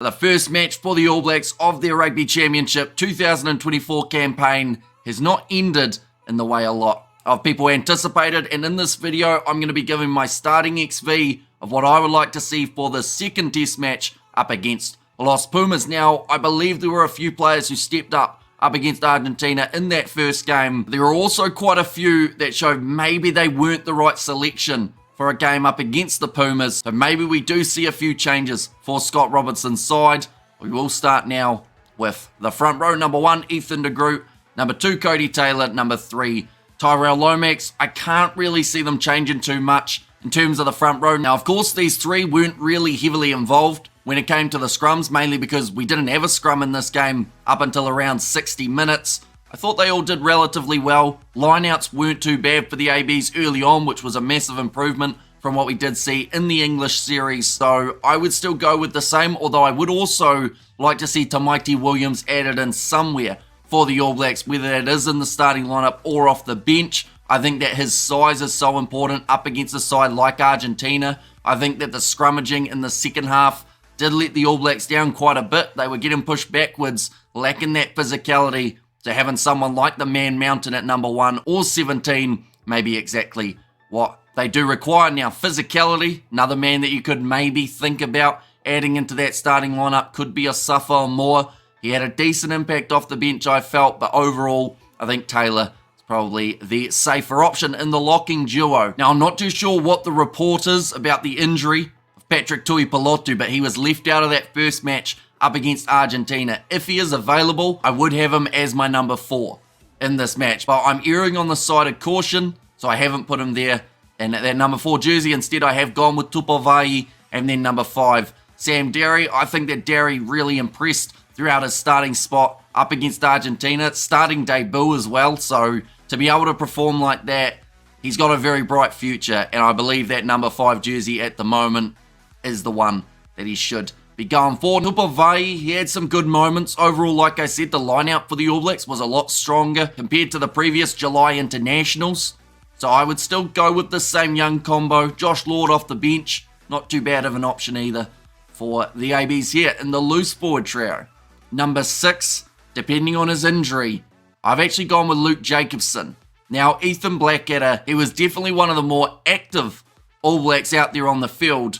The first match for the All Blacks of their Rugby Championship 2024 campaign has not ended in the way a lot of people anticipated, and in this video I'm going to be giving my starting XV of what I would like to see for the second test match up against Los Pumas. Now, I believe there were a few players who stepped up against Argentina in that first game. There were also quite a few that showed maybe they weren't the right selection for a game up against the Pumas. So maybe we do see a few changes for Scott Robertson's side. We will start now with the front row. Number 1, Ethan de Groot. Number 2, Cody Taylor. Number 3, Tyrell Lomax. I can't really see them changing too much in terms of the front row. Now, of course, these three weren't really heavily involved when it came to the scrums, mainly because we didn't have a scrum in this game up until around 60 minutes. I thought they all did relatively well. Lineouts weren't too bad for the ABs early on, which was a massive improvement from what we did see in the English series. So I would still go with the same, although I would also like to see Tamaiti Williams added in somewhere for the All Blacks, whether it is in the starting lineup or off the bench. I think that his size is so important up against a side like Argentina. I think that the scrummaging in the second half did let the All Blacks down quite a bit. They were getting pushed backwards, lacking that physicality. So having someone like the Man Mountain at number 1 or 17 may be exactly what they do require. Now, physicality, another man that you could maybe think about adding into that starting lineup could be a Suffer or more. He had a decent impact off the bench, I felt, but overall, I think Taylor is probably the safer option in the locking duo. Now, I'm not too sure what the report is about the injury of Patrick Tuipulotu, but he was left out of that first match up against Argentina. If he is available, I would have him as my number 4 in this match, but I'm erring on the side of caution, so I haven't put him there in that number 4 jersey. Instead, I have gone with Tupavai and then number 5, Sam Derry. I think that Derry really impressed throughout his starting spot up against Argentina, starting debut as well, so to be able to perform like that, he's got a very bright future, and I believe that number 5 jersey at the moment is the one that he should be going for. Tupavai, he had some good moments. Overall, like I said, the lineout for the All Blacks was a lot stronger compared to the previous July internationals. So I would still go with the same young combo. Josh Lord off the bench, not too bad of an option either for the ABs here in the loose forward trio. Number 6, depending on his injury, I've actually gone with Luke Jacobson. Now, Ethan Blackadder, he was definitely one of the more active All Blacks out there on the field,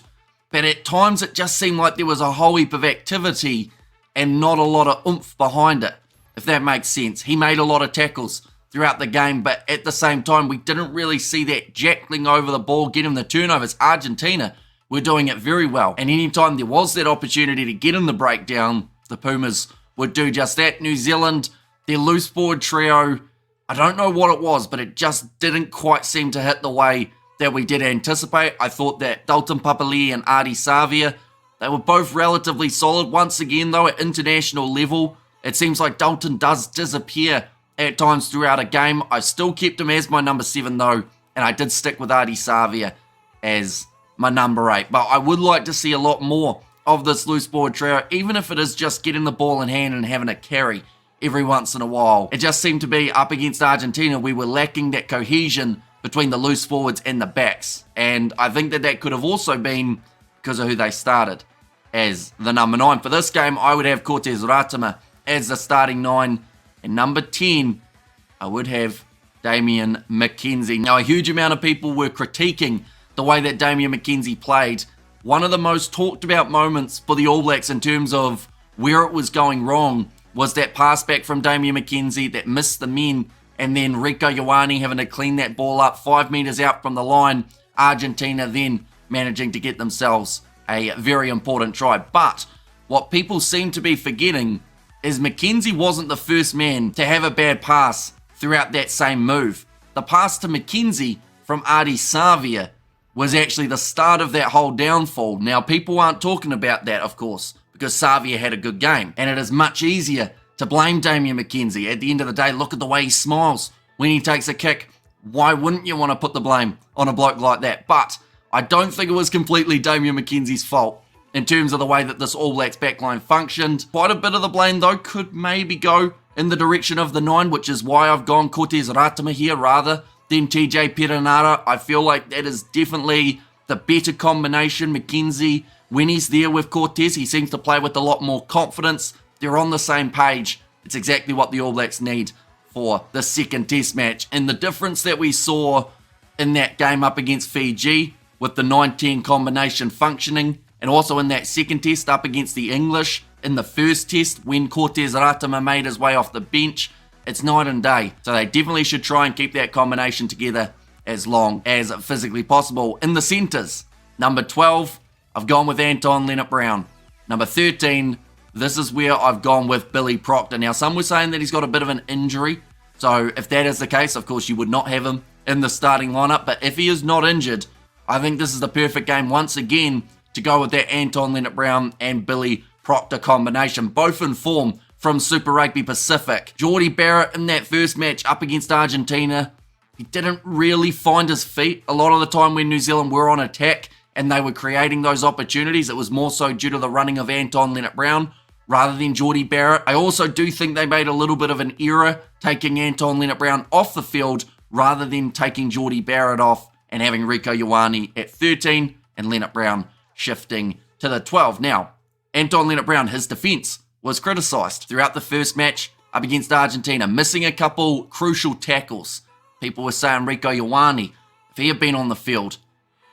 but at times it just seemed like there was a whole heap of activity and not a lot of oomph behind it, if that makes sense. He made a lot of tackles throughout the game, but at the same time, we didn't really see that jackling over the ball, getting the turnovers. Argentina were doing it very well, and anytime there was that opportunity to get in the breakdown, the Pumas would do just that. New Zealand, their loose forward trio, I don't know what it was, but it just didn't quite seem to hit the way that we did anticipate. I thought that Dalton Papali'i and Ardie Savea, they were both relatively solid. Once again, though, at international level, it seems like Dalton does disappear at times throughout a game. I still kept him as my number 7, though, and I did stick with Ardie Savea as my number 8. But I would like to see a lot more of this loose forward trio, even if it is just getting the ball in hand and having a carry every once in a while. It just seemed to be up against Argentina, we were lacking that cohesion between the loose forwards and the backs, and I think that that could have also been because of who they started as the number 9. For this game, I would have Cortez Ratama as the starting 9, and number 10, I would have Damian McKenzie. Now, a huge amount of people were critiquing the way that Damian McKenzie played. One of the most talked about moments for the All Blacks in terms of where it was going wrong was that pass back from Damian McKenzie that missed the men, and then Rieko Ioane having to clean that ball up 5 metres out from the line. Argentina then managing to get themselves a very important try. But what people seem to be forgetting is McKenzie wasn't the first man to have a bad pass throughout that same move. The pass to McKenzie from Ardie Savea was actually the start of that whole downfall. Now, people aren't talking about that, of course, because Savea had a good game, and it is much easier to blame Damian McKenzie. At the end of the day, look at the way he smiles when he takes a kick. Why wouldn't you want to put the blame on a bloke like that? But I don't think it was completely Damian McKenzie's fault in terms of the way that this All Blacks backline functioned. Quite a bit of the blame, though, could maybe go in the direction of the 9, which is why I've gone Cortez Ratama here rather than TJ Perenara. I feel like that is definitely the better combination. McKenzie when he's there with Cortez, he seems to play with a lot more confidence. They're on the same page. It's exactly what the All Blacks need for the second test match. And the difference that we saw in that game up against Fiji with the 9-10 combination functioning, and also in that second test up against the English in the first test when Cortez Ratama made his way off the bench, it's night and day. So they definitely should try and keep that combination together as long as physically possible. In the centres, number 12, I've gone with Anton Lienert-Brown. Number 13, this is where I've gone with Billy Proctor. Now, some were saying that he's got a bit of an injury. So if that is the case, of course, you would not have him in the starting lineup. But if he is not injured, I think this is the perfect game once again to go with that Anton Lienert-Brown and Billy Proctor combination, both in form from Super Rugby Pacific. Jordie Barrett in that first match up against Argentina, he didn't really find his feet. A lot of the time when New Zealand were on attack and they were creating those opportunities, it was more so due to the running of Anton Lienert-Brown rather than Jordie Barrett. I also do think they made a little bit of an error taking Anton Lienert-Brown off the field rather than taking Jordie Barrett off and having Rieko Ioane at 13 and Lienert-Brown shifting to the 12. Now, Anton Lienert-Brown, his defence was criticised throughout the first match up against Argentina, missing a couple crucial tackles. People were saying Rieko Ioane, if he had been on the field,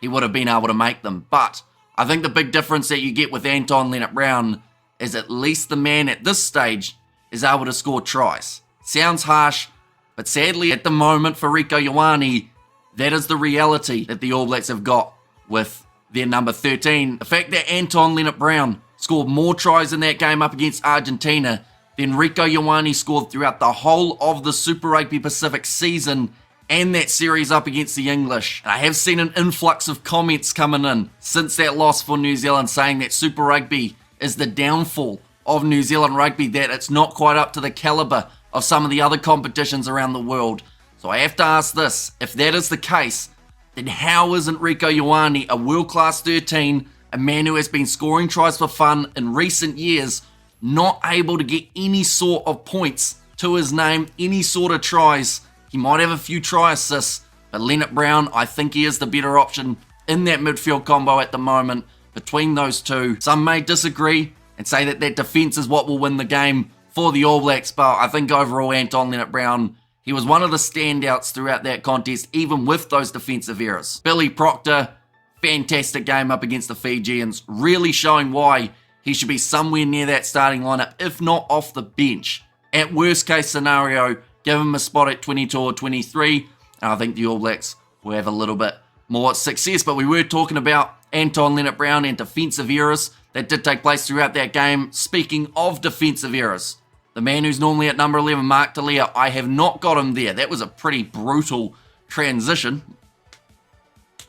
he would have been able to make them. But I think the big difference that you get with Anton Lienert-Brown is at least the man at this stage is able to score tries. Sounds harsh, but sadly at the moment for Rieko Ioane, that is the reality that the All Blacks have got with their number 13. The fact that Anton Lienert-Brown scored more tries in that game up against Argentina than Rieko Ioane scored throughout the whole of the Super Rugby Pacific season and that series up against the English. And I have seen an influx of comments coming in since that loss for New Zealand saying that Super Rugby is the downfall of New Zealand rugby, that it's not quite up to the caliber of some of the other competitions around the world. So I have to ask this, if that is the case, then how isn't Rieko Ioane a world-class 13, a man who has been scoring tries for fun in recent years, not able to get any sort of points to his name, any sort of tries? He might have a few try assists, but Lienert-Brown, I think he is the better option in that midfield combo at the moment between those two. Some may disagree and say that that defence is what will win the game for the All Blacks, but I think overall Anton Lienert-Brown, he was one of the standouts throughout that contest, even with those defensive errors. Billy Proctor, fantastic game up against the Fijians, really showing why he should be somewhere near that starting lineup, if not off the bench. At worst case scenario, give him a spot at 22 or 23, and I think the All Blacks will have a little bit more success. But we were talking about Anton Lienert-Brown and defensive errors that did take place throughout that game. Speaking of defensive errors, the man who's normally at number 11, Mark Talia, I have not got him there. That was a pretty brutal transition.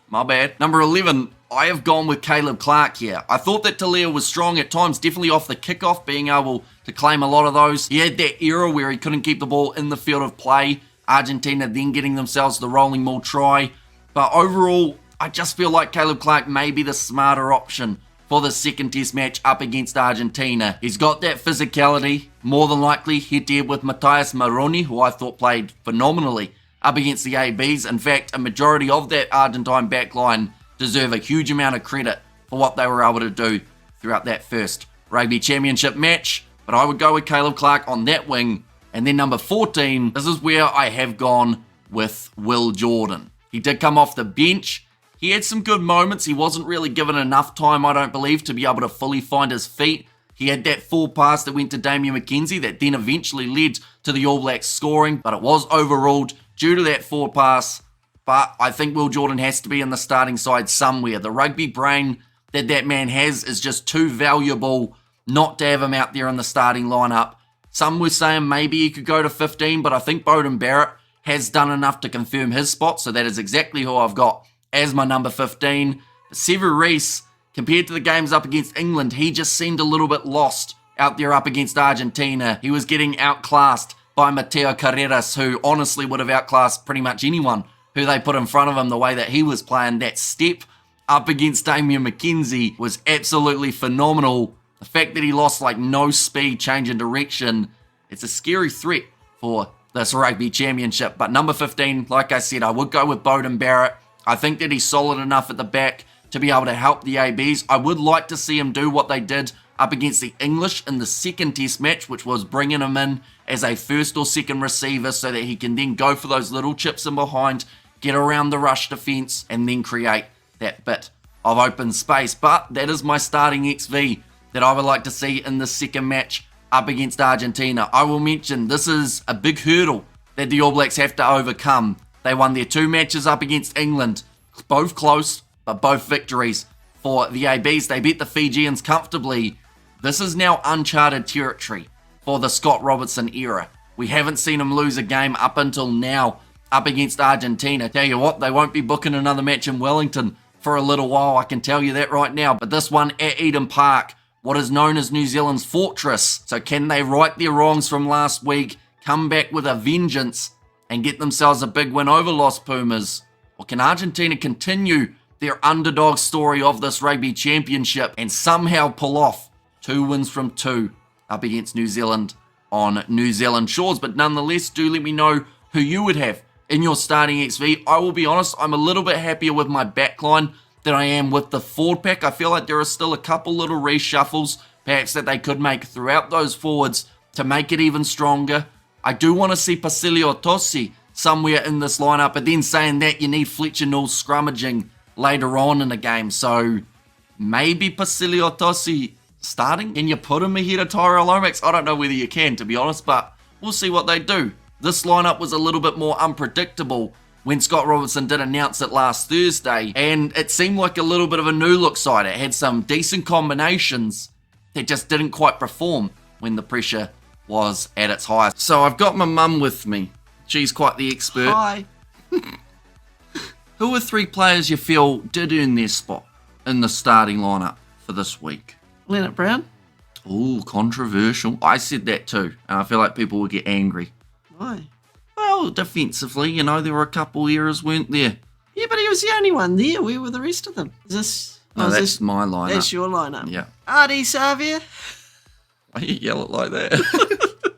My bad. Number 11, I have gone with Caleb Clarke here. I thought that Talia was strong at times, definitely off the kickoff, being able to claim a lot of those. He had that era where he couldn't keep the ball in the field of play. Argentina then getting themselves the rolling maul try. But overall, I just feel like Caleb Clarke may be the smarter option for the second test match up against Argentina. He's got that physicality, more than likely head-to-head with Matthias Maroni, who I thought played phenomenally up against the ABs. In fact, a majority of that Argentine backline deserve a huge amount of credit for what they were able to do throughout that first Rugby Championship match. But I would go with Caleb Clarke on that wing. And then number 14, this is where I have gone with Will Jordan. He did come off the bench. He had some good moments. He wasn't really given enough time, I don't believe, to be able to fully find his feet. He had that full pass that went to Damian McKenzie that then eventually led to the All Blacks scoring, but it was overruled due to that forward pass. But I think Will Jordan has to be in the starting side somewhere. The rugby brain that that man has is just too valuable not to have him out there in the starting lineup. Some were saying maybe he could go to 15, but I think Beauden Barrett has done enough to confirm his spot, so that is exactly who I've got as my number 15. Sevu Reece, compared to the games up against England, he just seemed a little bit lost out there up against Argentina. He was getting outclassed by Mateo Carreras, who honestly would have outclassed pretty much anyone who they put in front of him the way that he was playing. That step up against Damian McKenzie was absolutely phenomenal. The fact that he lost like no speed, change in direction, it's a scary threat for this Rugby Championship. But number 15, like I said, I would go with Beauden Barrett. I think that he's solid enough at the back to be able to help the ABs. I would like to see him do what they did up against the English in the second test match, which was bringing him in as a first or second receiver so that he can then go for those little chips in behind, get around the rush defense, and then create that bit of open space. But that is my starting XV that I would like to see in the second match up against Argentina. I will mention this is a big hurdle that the All Blacks have to overcome. They won their 2 matches up against England, both close, but both victories for the ABs. They beat the Fijians comfortably. This is now uncharted territory for the Scott Robertson era. We haven't seen him lose a game up until now up against Argentina. Tell you what, they won't be booking another match in Wellington for a little while, I can tell you that right now. But this one at Eden Park, what is known as New Zealand's fortress. So can they right their wrongs from last week, come back with a vengeance, and get themselves a big win over Los Pumas? Or can Argentina continue their underdog story of this Rugby Championship and somehow pull off 2 wins from 2 up against New Zealand on New Zealand shores? But nonetheless, do let me know who you would have in your starting XV. I will be honest, I'm a little bit happier with my backline than I am with the forward pack. I feel like there are still a couple little reshuffles, perhaps, that they could make throughout those forwards to make it even stronger. I do want to see Pasilio Tosi somewhere in this lineup, but then saying that, you need Fletcher Knowles scrummaging later on in the game. So maybe Pasilio Tosi starting? Can you put him ahead of Tyrell Lomax? I don't know whether you can, to be honest, but we'll see what they do. This lineup was a little bit more unpredictable when Scott Robertson did announce it last Thursday, and it seemed like a little bit of a new look side. It had some decent combinations that just didn't quite perform when the pressure was at its highest. So I've got my mum with me. She's quite the expert. Hi. Who are 3 players you feel did earn their spot in the starting lineup for this week? Leonard Brown. Ooh, controversial. I said that too, and I feel like people would get angry. Why? Well, defensively, you know, there were a couple errors, weren't there? Yeah, but he was the only one there. Where were the rest of them? Is this... No, is that's this, my lineup. That's your lineup. Yeah. Artie Xavier. Why you yell it like that?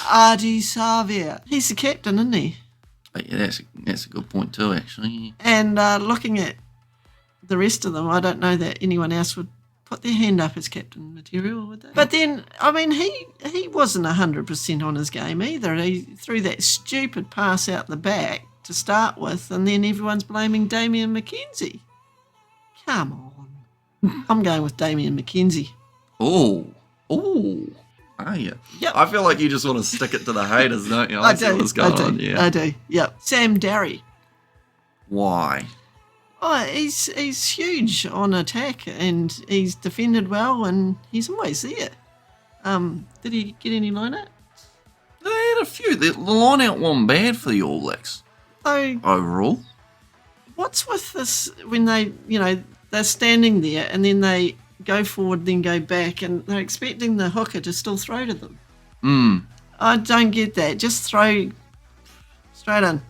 Artie Xavier. He's the captain, isn't he? Yeah, that's a good point too, actually. And looking at the rest of them, I don't know that anyone else would put their hand up as captain material, would they? But then, I mean, he wasn't 100% on his game either. He threw that stupid pass out the back to start with, and then everyone's blaming Damien McKenzie. Come on. I'm going with Damien McKenzie. Oh. Are you? Yep. I feel like you just want to stick it to the haters, don't you? I see what's going on. Yeah. I do. Yep. Sam Darry. Why? Oh, he's huge on attack, and he's defended well, and he's always there. Did he get any line-out? They had a few. The line-out wasn't bad for the All Blacks. So overall, what's with this when they, they're standing there and then they go forward, then go back, and they're expecting the hooker to still throw to them? I don't get that. Just throw straight in.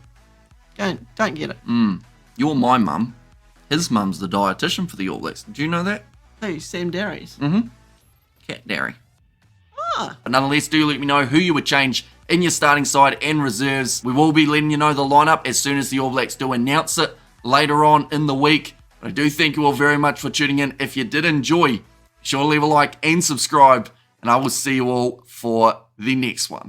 Don't get it. You're my mum. His mum's the dietitian for the All Blacks. Do you know that? Who? Sam Darry's? Cat Darry. Ah. But nonetheless, do let me know who you would change in your starting side and reserves. We will be letting you know the lineup as soon as the All Blacks do announce it later on in the week. But I do thank you all very much for tuning in. If you did enjoy, be sure to leave a like and subscribe, and I will see you all for the next one.